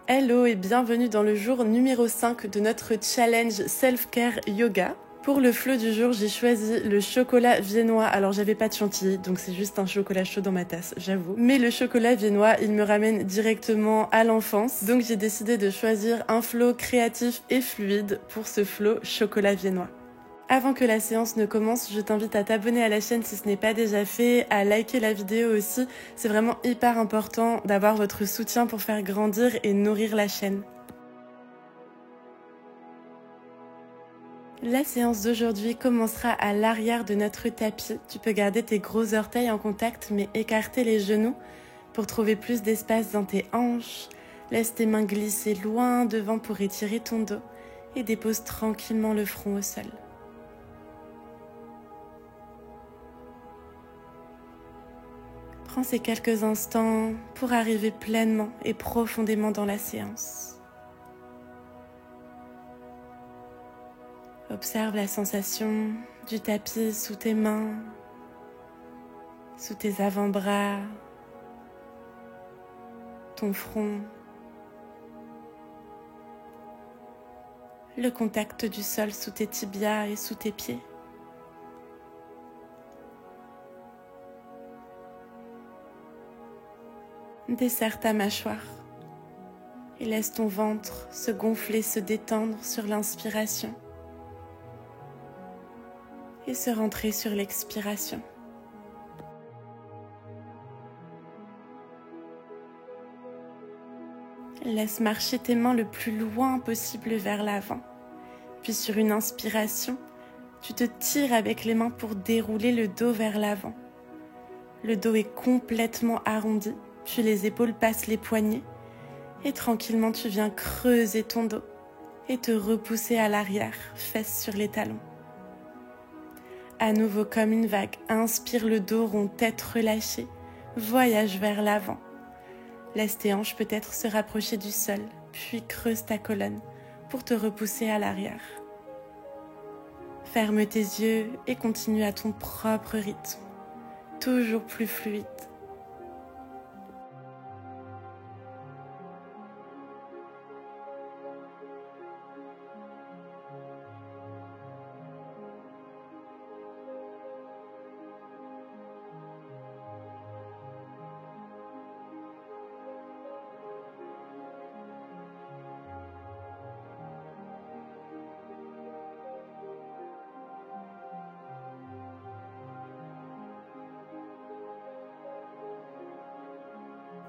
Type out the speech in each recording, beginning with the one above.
Hello et bienvenue dans le jour numéro 5 de notre challenge Self-Care Yoga. Pour le flow du jour, j'ai choisi le chocolat viennois. Alors j'avais pas de chantilly, donc c'est juste un chocolat chaud dans ma tasse, j'avoue. Mais le chocolat viennois, il me ramène directement à l'enfance. Donc j'ai décidé de choisir un flow créatif et fluide pour ce flow chocolat viennois. Avant que la séance ne commence, je t'invite à t'abonner à la chaîne si ce n'est pas déjà fait, à liker la vidéo aussi. C'est vraiment hyper important d'avoir votre soutien pour faire grandir et nourrir la chaîne. La séance d'aujourd'hui commencera à l'arrière de notre tapis. Tu peux garder tes gros orteils en contact mais écarter les genoux pour trouver plus d'espace dans tes hanches. Laisse tes mains glisser loin devant pour étirer ton dos et dépose tranquillement le front au sol. Prends ces quelques instants pour arriver pleinement et profondément dans la séance. Observe la sensation du tapis sous tes mains, sous tes avant-bras, ton front, le contact du sol sous tes tibias et sous tes pieds. Desserre ta mâchoire et laisse ton ventre se gonfler, se détendre sur l'inspiration et se rentrer sur l'expiration. Laisse marcher tes mains le plus loin possible vers l'avant. Puis sur une inspiration, tu te tires avec les mains pour dérouler le dos vers l'avant. Le dos est complètement arrondi. Puis les épaules passent les poignets et tranquillement tu viens creuser ton dos et te repousser à l'arrière, fesses sur les talons. À nouveau comme une vague, inspire le dos rond, tête relâchée, voyage vers l'avant. Laisse tes hanches peut-être se rapprocher du sol, puis creuse ta colonne pour te repousser à l'arrière. Ferme tes yeux et continue à ton propre rythme, toujours plus fluide.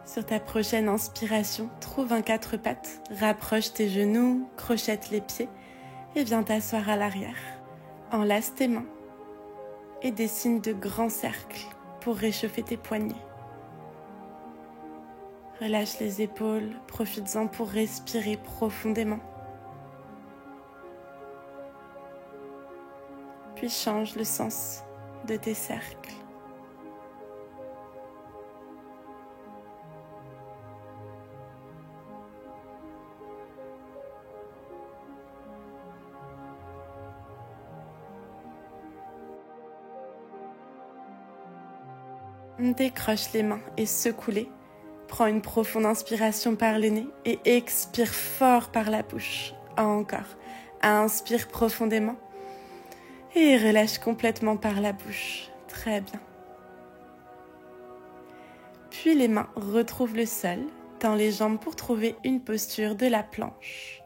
Sur ta prochaine inspiration, trouve un 4 pattes, rapproche tes genoux, crochette les pieds et viens t'asseoir à l'arrière. Enlace tes mains et dessine de grands cercles pour réchauffer tes poignets. Relâche les épaules, profites-en pour respirer profondément. Puis change le sens de tes cercles. Décroche les mains et secoue-les. Prends une profonde inspiration par le nez et expire fort par la bouche. Encore. Inspire profondément et relâche complètement par la bouche. Très bien. Puis les mains retrouvent le sol. Tends les jambes pour trouver une posture de la planche.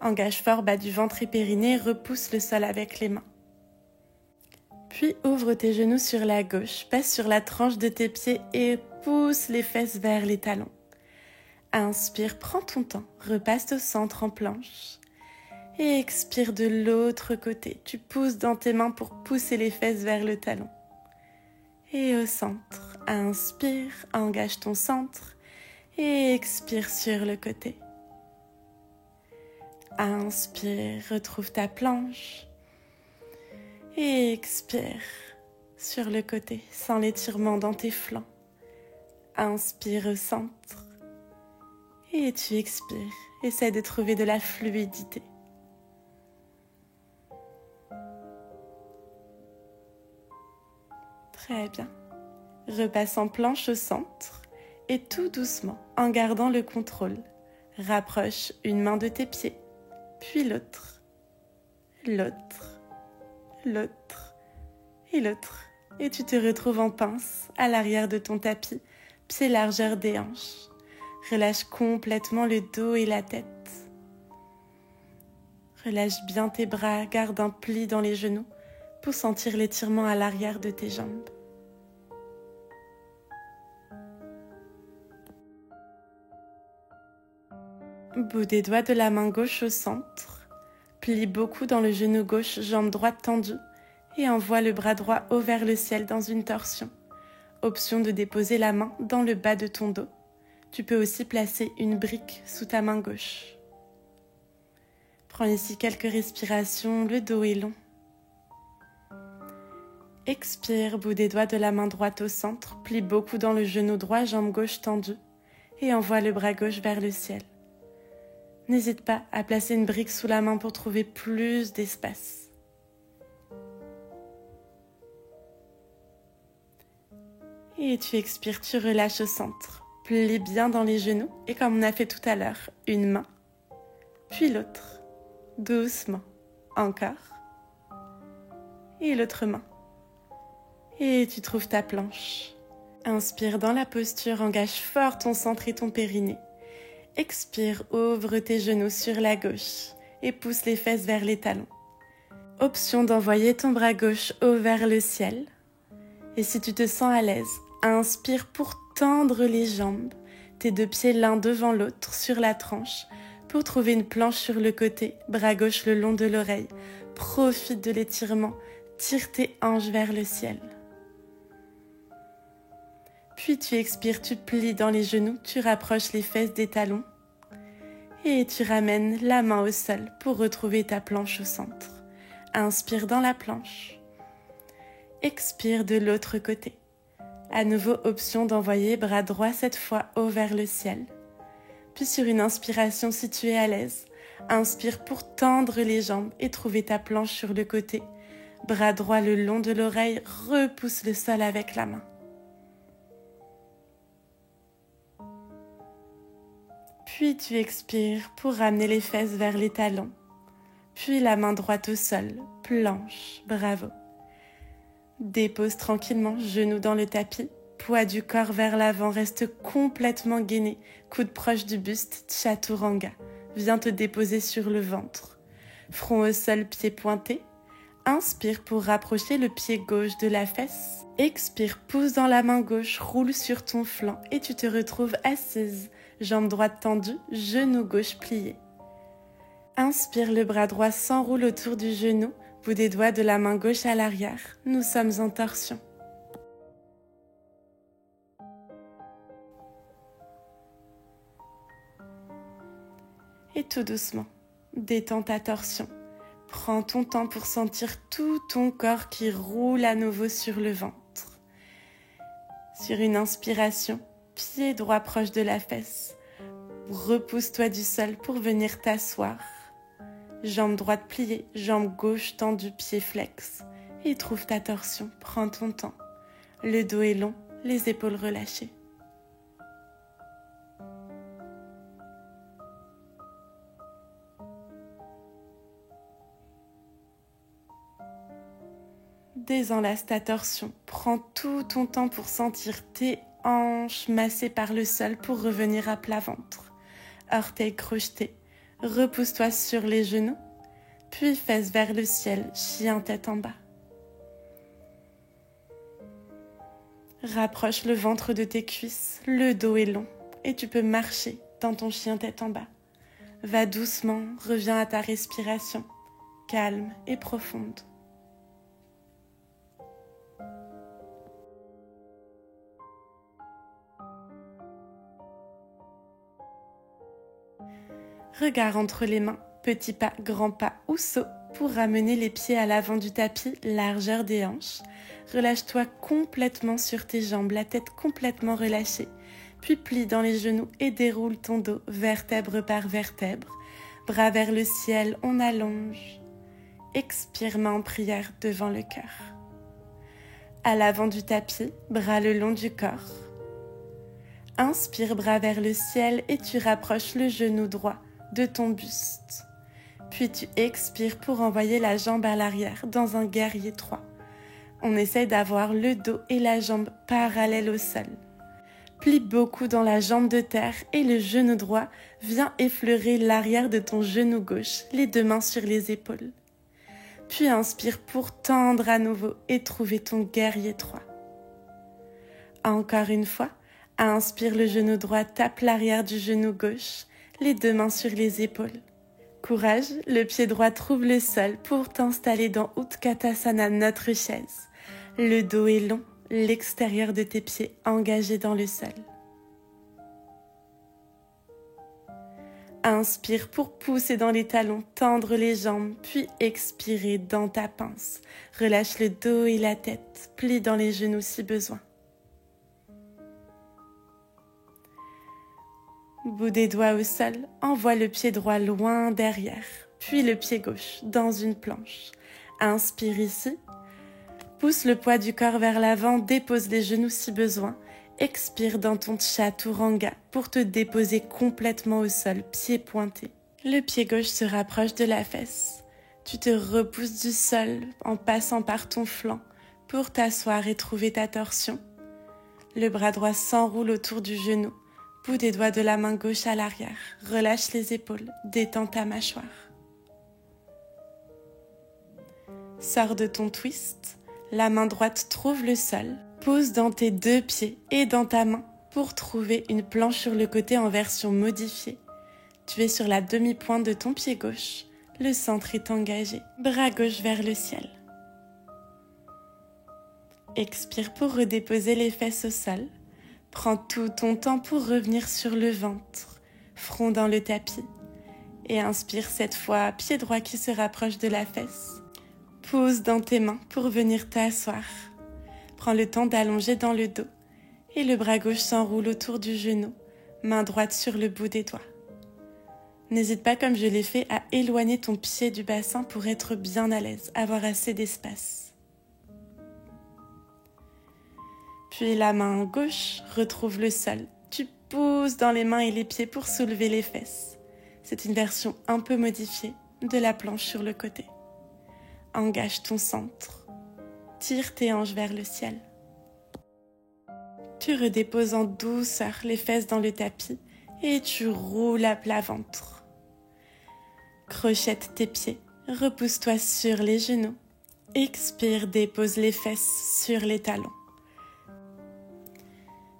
Engage fort bas du ventre et périnée, repousse le sol avec les mains. Puis ouvre tes genoux sur la gauche, passe sur la tranche de tes pieds et pousse les fesses vers les talons. Inspire, prends ton temps, repasse au centre en planche. Et expire de l'autre côté, tu pousses dans tes mains pour pousser les fesses vers le talon. Et au centre, inspire, engage ton centre et expire sur le côté. Inspire, retrouve ta planche. Et expire sur le côté, sans l'étirement dans tes flancs. Inspire au centre. Et tu expires. Essaie de trouver de la fluidité. Très bien. Repasse en planche au centre. Et tout doucement, en gardant le contrôle, Rapproche une main de tes pieds, puis l'autre, l'autre, l'autre et l'autre. Et tu te retrouves en pince à l'arrière de ton tapis, pied largeur des hanches. Relâche complètement le dos et la tête. Relâche bien tes bras, garde un pli dans les genoux pour sentir l'étirement à l'arrière de tes jambes. Bout des doigts de la main gauche au centre. Plie beaucoup dans le genou gauche, jambe droite tendue et envoie le bras droit haut vers le ciel dans une torsion. Option de déposer la main dans le bas de ton dos. Tu peux aussi placer une brique sous ta main gauche. Prends ici quelques respirations, le dos est long. Expire, bout des doigts de la main droite au centre, plie beaucoup dans le genou droit, jambe gauche tendue et envoie le bras gauche vers le ciel. N'hésite pas à placer une brique sous la main pour trouver plus d'espace. Et tu expires, tu relâches au centre. Plie bien dans les genoux et comme on a fait tout à l'heure, une main, puis l'autre, doucement, encore, et l'autre main. Et tu trouves ta planche. Inspire dans la posture, engage fort ton centre et ton périnée. Expire, ouvre tes genoux sur la gauche et pousse les fesses vers les talons. Option d'envoyer ton bras gauche haut vers le ciel. Et si tu te sens à l'aise, inspire pour tendre les jambes, tes deux pieds l'un devant l'autre sur la tranche pour trouver une planche sur le côté, bras gauche le long de l'oreille. Profite de l'étirement, tire tes hanches vers le ciel. Puis tu expires, tu plies dans les genoux, tu rapproches les fesses des talons et tu ramènes la main au sol pour retrouver ta planche au centre. Inspire dans la planche. Expire de l'autre côté. À nouveau, option d'envoyer bras droit cette fois haut vers le ciel. Puis sur une inspiration, si tu es à l'aise, inspire pour tendre les jambes et trouver ta planche sur le côté. Bras droit le long de l'oreille, repousse le sol avec la main. Puis tu expires pour ramener les fesses vers les talons. Puis la main droite au sol, planche, bravo. Dépose tranquillement, genoux dans le tapis, poids du corps vers l'avant, reste complètement gainé, coude proche du buste, chaturanga. Viens te déposer sur le ventre. Front au sol, pied pointé. Inspire pour rapprocher le pied gauche de la fesse. Expire, pousse dans la main gauche, roule sur ton flanc et tu te retrouves assise, jambe droite tendue, genou gauche plié. Inspire, le bras droit s'enroule autour du genou, bout des doigts de la main gauche à l'arrière. Nous sommes en torsion. Et tout doucement, détends ta torsion. Prends ton temps pour sentir tout ton corps qui roule à nouveau sur le ventre. Sur une inspiration, pied droit proche de la fesse. Repousse-toi du sol pour venir t'asseoir. Jambe droite pliée, jambe gauche tendue, pied flex. Et trouve ta torsion, prends ton temps. Le dos est long, les épaules relâchées. Désenlace ta torsion, prends tout ton temps pour sentir tes hanches massées par le sol pour revenir à plat ventre. Orteils crochetés, repousse-toi sur les genoux, puis fesses vers le ciel, chien tête en bas. Rapproche le ventre de tes cuisses, le dos est long et tu peux marcher dans ton chien tête en bas. Va doucement, reviens à ta respiration, calme et profonde. Regard entre les mains, petit pas, grand pas ou saut pour ramener les pieds à l'avant du tapis, largeur des hanches. Relâche-toi complètement sur tes jambes, la tête complètement relâchée. Puis plie dans les genoux et déroule ton dos, vertèbre par vertèbre. Bras vers le ciel, on allonge. Expire, main en prière devant le cœur. À l'avant du tapis, bras le long du corps. Inspire, bras vers le ciel et tu rapproches le genou droit de ton buste. Puis tu expires pour envoyer la jambe à l'arrière dans un guerrier 3. On essaie d'avoir le dos et la jambe parallèles au sol. Plie beaucoup dans la jambe de terre et le genou droit vient effleurer l'arrière de ton genou gauche, les deux mains sur les épaules. Puis inspire pour tendre à nouveau et trouver ton guerrier 3. Encore une fois, inspire, le genou droit tape l'arrière du genou gauche, les deux mains sur les épaules. Courage, le pied droit trouve le sol pour t'installer dans Utkatasana, notre chaise. Le dos est long, l'extérieur de tes pieds engagé dans le sol. Inspire pour pousser dans les talons, tendre les jambes, puis expirer dans ta pince. Relâche le dos et la tête, plie dans les genoux si besoin. Bout des doigts au sol, envoie le pied droit loin derrière, puis le pied gauche dans une planche. Inspire ici, pousse le poids du corps vers l'avant, dépose les genoux si besoin. Expire dans ton Chaturanga pour te déposer complètement au sol, pied pointé. Le pied gauche se rapproche de la fesse. Tu te repousses du sol en passant par ton flanc pour t'asseoir et trouver ta torsion. Le bras droit s'enroule autour du genou. Bout des doigts de la main gauche à l'arrière. Relâche les épaules, détends ta mâchoire. Sors de ton twist. La main droite trouve le sol. Pose dans tes deux pieds et dans ta main pour trouver une planche sur le côté en version modifiée. Tu es sur la demi-pointe de ton pied gauche. Le centre est engagé. Bras gauche vers le ciel. Expire pour redéposer les fesses au sol. Prends tout ton temps pour revenir sur le ventre, front dans le tapis. Et inspire cette fois, pied droit qui se rapproche de la fesse. Pose dans tes mains pour venir t'asseoir. Prends le temps d'allonger dans le dos. Et le bras gauche s'enroule autour du genou, main droite sur le bout des doigts. N'hésite pas, comme je l'ai fait, à éloigner ton pied du bassin pour être bien à l'aise, avoir assez d'espace. Puis la main gauche retrouve le sol. Tu pousses dans les mains et les pieds pour soulever les fesses. C'est une version un peu modifiée de la planche sur le côté. Engage ton centre. Tire tes hanches vers le ciel. Tu redéposes en douceur les fesses dans le tapis et tu roules à plat ventre. Crochette tes pieds, repousse-toi sur les genoux. Expire, dépose les fesses sur les talons.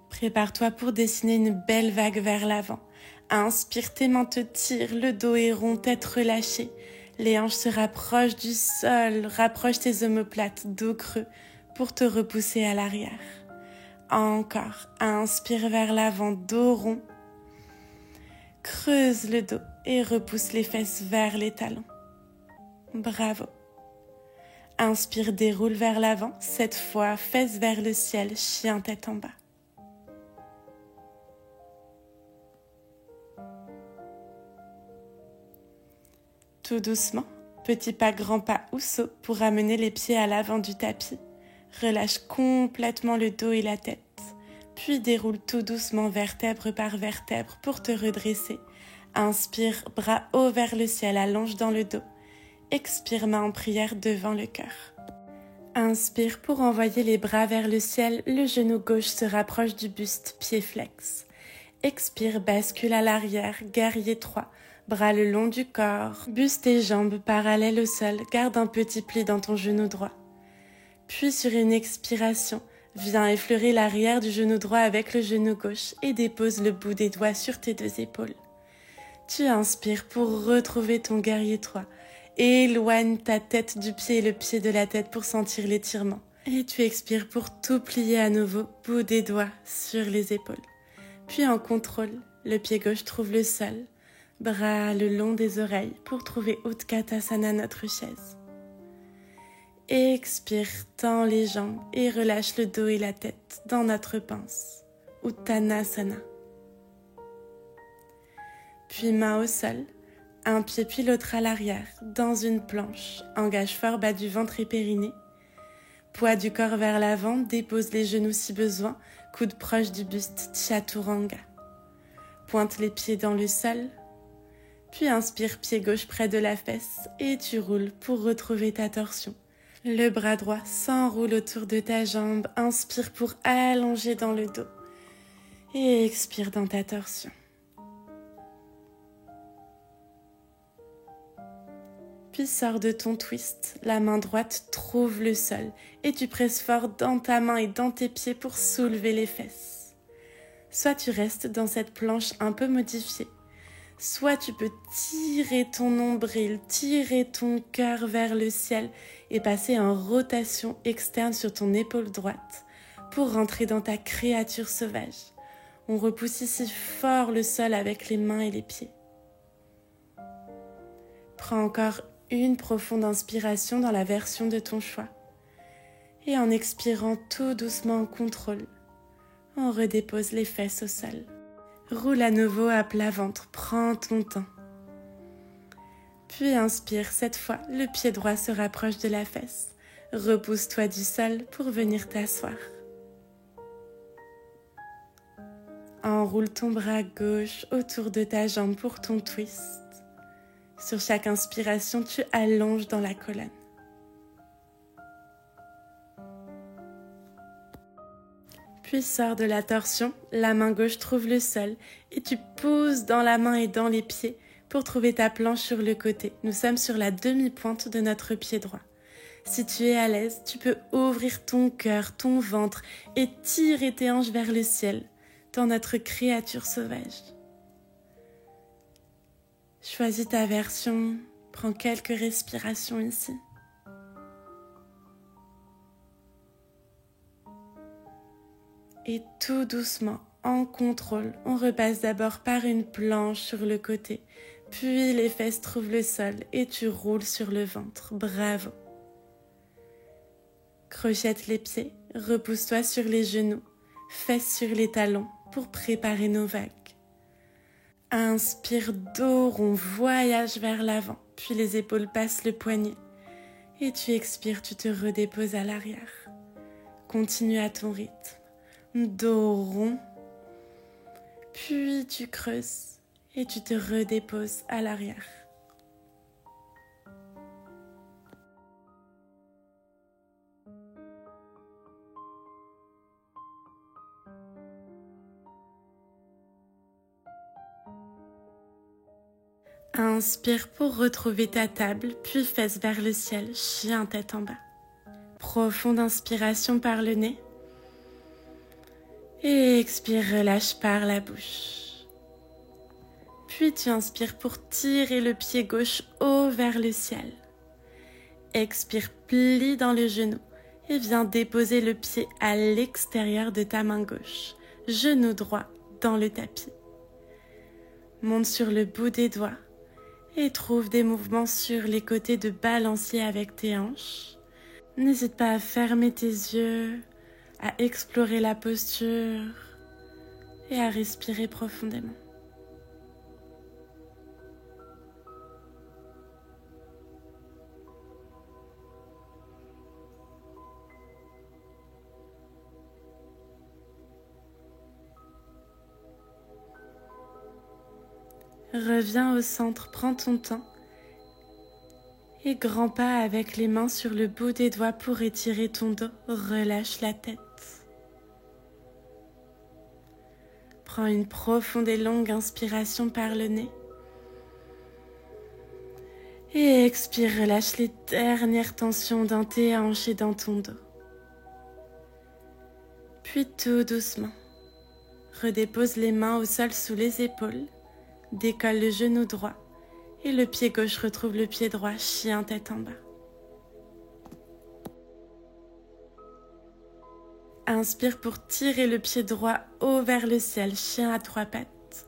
Prépare-toi pour dessiner une belle vague vers l'avant. Inspire, tes mains te tirent, le dos est rond, tête relâchée. Les hanches se rapprochent du sol, rapproche tes omoplates, dos creux, pour te repousser à l'arrière. Encore, inspire vers l'avant, dos rond. Creuse le dos et repousse les fesses vers les talons. Bravo. Inspire, déroule vers l'avant, cette fois fesses vers le ciel, chien tête en bas. Tout doucement, petit pas, grand pas ou saut pour amener les pieds à l'avant du tapis. Relâche complètement le dos et la tête. Puis déroule tout doucement vertèbre par vertèbre pour te redresser. Inspire, bras haut vers le ciel, allonge dans le dos. Expire, main en prière devant le cœur. Inspire pour envoyer les bras vers le ciel, le genou gauche se rapproche du buste, pied flex. Expire, bascule à l'arrière, guerrier 3. Bras le long du corps, buste et jambes parallèles au sol, garde un petit pli dans ton genou droit. Puis sur une expiration, viens effleurer l'arrière du genou droit avec le genou gauche et dépose le bout des doigts sur tes deux épaules. Tu inspires pour retrouver ton guerrier 3. Éloigne ta tête du pied et le pied de la tête pour sentir l'étirement. Et tu expires pour tout plier à nouveau, bout des doigts sur les épaules. Puis en contrôle, le pied gauche trouve le sol. Bras le long des oreilles pour trouver Utkatasana, notre chaise. Expire, tends les jambes et relâche le dos et la tête dans notre pince, Uttanasana. Puis main au sol, un pied puis l'autre à l'arrière, dans une planche. Engage fort bas du ventre et périnée. Poids du corps vers l'avant, dépose les genoux si besoin, coude proche du buste, Chaturanga. Pointe les pieds dans le sol, puis inspire pied gauche près de la fesse et tu roules pour retrouver ta torsion. Le bras droit s'enroule autour de ta jambe, inspire pour allonger dans le dos et expire dans ta torsion. Puis sors de ton twist, la main droite trouve le sol et tu presses fort dans ta main et dans tes pieds pour soulever les fesses. Soit tu restes dans cette planche un peu modifiée, soit tu peux tirer ton nombril, tirer ton cœur vers le ciel et passer en rotation externe sur ton épaule droite pour rentrer dans ta créature sauvage. On repousse ici fort le sol avec les mains et les pieds. Prends encore une profonde inspiration dans la version de ton choix. Et en expirant tout doucement en contrôle, on redépose les fesses au sol. Roule à nouveau à plat ventre, prends ton temps. Puis inspire, cette fois, le pied droit se rapproche de la fesse. Repousse-toi du sol pour venir t'asseoir. Enroule ton bras gauche autour de ta jambe pour ton twist. Sur chaque inspiration, tu allonges dans la colonne. Puis sors de la torsion, la main gauche trouve le sol et tu pousses dans la main et dans les pieds pour trouver ta planche sur le côté. Nous sommes sur la demi-pointe de notre pied droit. Si tu es à l'aise, tu peux ouvrir ton cœur, ton ventre et tirer tes hanches vers le ciel dans notre créature sauvage. Choisis ta version, prends quelques respirations ici. Et tout doucement, en contrôle, on repasse d'abord par une planche sur le côté, puis les fesses trouvent le sol et tu roules sur le ventre. Bravo! Crochette les pieds, repousse-toi sur les genoux, fesses sur les talons pour préparer nos vagues. Inspire dos rond, voyage vers l'avant, puis les épaules passent le poignet. Et tu expires, tu te redéposes à l'arrière. Continue à ton rythme. Dos rond, puis tu creuses et tu te redéposes à l'arrière. Inspire pour retrouver ta table, puis fesses vers le ciel, chien tête en bas. Profonde inspiration par le nez. Et expire, relâche par la bouche. Puis tu inspires pour tirer le pied gauche haut vers le ciel. Expire, plie dans le genou et viens déposer le pied à l'extérieur de ta main gauche. Genou droit dans le tapis. Monte sur le bout des doigts et trouve des mouvements sur les côtés de balancier avec tes hanches. N'hésite pas à fermer tes yeux, à explorer la posture et à respirer profondément. Reviens au centre, prends ton temps et grand pas avec les mains sur le bout des doigts pour étirer ton dos, relâche la tête. Prends une profonde et longue inspiration par le nez. Et expire, relâche les dernières tensions dans tes hanches et dans ton dos. Puis tout doucement, redépose les mains au sol sous les épaules, décolle le genou droit et le pied gauche retrouve le pied droit, chien tête en bas. Inspire pour tirer le pied droit haut vers le ciel, chien à trois pattes.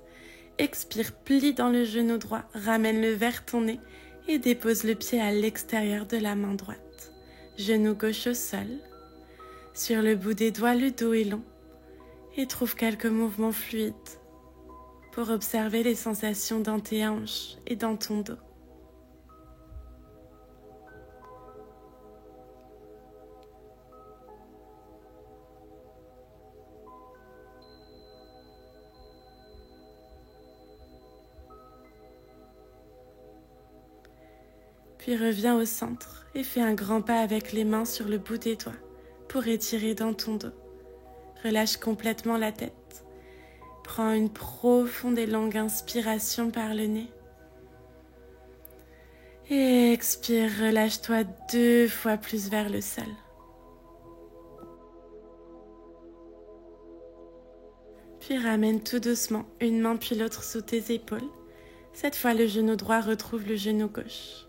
Expire, plie dans le genou droit, ramène-le vers ton nez et dépose le pied à l'extérieur de la main droite. Genou gauche au sol. Sur le bout des doigts, le dos est long et trouve quelques mouvements fluides pour observer les sensations dans tes hanches et dans ton dos. Puis reviens au centre et fais un grand pas avec les mains sur le bout des doigts pour étirer dans ton dos. Relâche complètement la tête. Prends une profonde et longue inspiration par le nez. Et expire, relâche-toi 2 fois plus vers le sol. Puis ramène tout doucement une main puis l'autre sous tes épaules. Cette fois, le genou droit retrouve le genou gauche.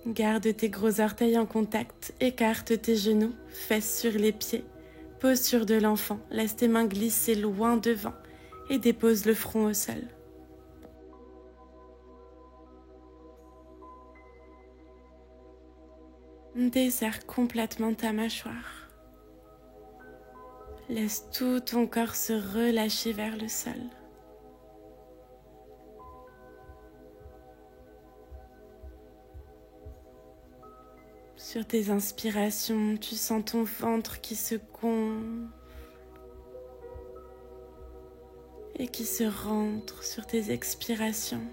Garde tes gros orteils en contact, écarte tes genoux, fesses sur les pieds. Posture de l'enfant, laisse tes mains glisser loin devant et dépose le front au sol. Desserre complètement ta mâchoire. Laisse tout ton corps se relâcher vers le sol. Sur tes inspirations, tu sens ton ventre qui se gonfle et qui se rentre sur tes expirations.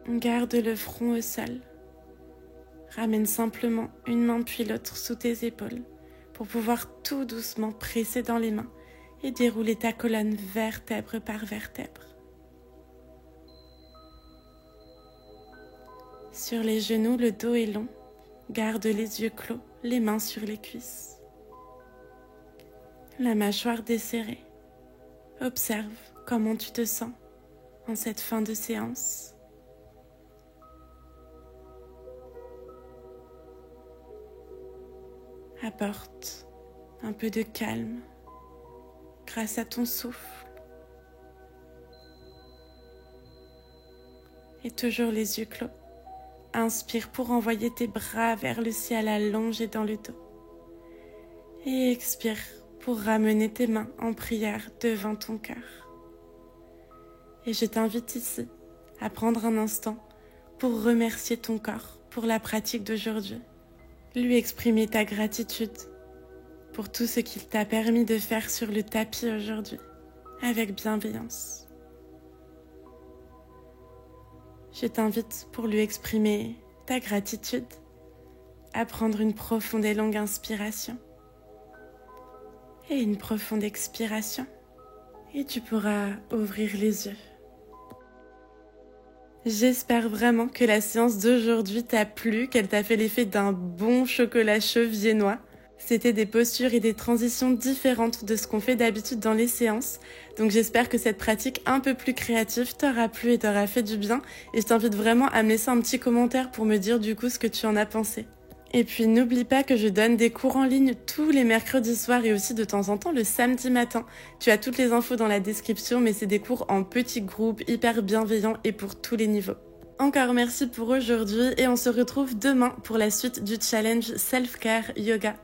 Garde le front au sol. Ramène simplement une main puis l'autre sous tes épaules pour pouvoir tout doucement presser dans les mains et dérouler ta colonne vertèbre par vertèbre. Sur les genoux, le dos est long. Garde les yeux clos, les mains sur les cuisses. La mâchoire desserrée. Observe comment tu te sens en cette fin de séance. Apporte un peu de calme grâce à ton souffle. Et toujours les yeux clos. Inspire pour envoyer tes bras vers le ciel allongés dans le dos. Et expire pour ramener tes mains en prière devant ton cœur. Et je t'invite ici à prendre un instant pour remercier ton corps pour la pratique d'aujourd'hui. Lui exprimer ta gratitude pour tout ce qu'il t'a permis de faire sur le tapis aujourd'hui, avec bienveillance. Je t'invite pour lui exprimer ta gratitude à prendre une profonde et longue inspiration et une profonde expiration. Et tu pourras ouvrir les yeux. J'espère vraiment que la séance d'aujourd'hui t'a plu, qu'elle t'a fait l'effet d'un bon chocolat chaud viennois. C'était des postures et des transitions différentes de ce qu'on fait d'habitude dans les séances. Donc j'espère que cette pratique un peu plus créative t'aura plu et t'aura fait du bien. Et je t'invite vraiment à me laisser un petit commentaire pour me dire du coup ce que tu en as pensé. Et puis n'oublie pas que je donne des cours en ligne tous les mercredis soirs et aussi de temps en temps le samedi matin. Tu as toutes les infos dans la description, mais c'est des cours en petits groupes, hyper bienveillants et pour tous les niveaux. Encore merci pour aujourd'hui et on se retrouve demain pour la suite du challenge Self-Care Yoga.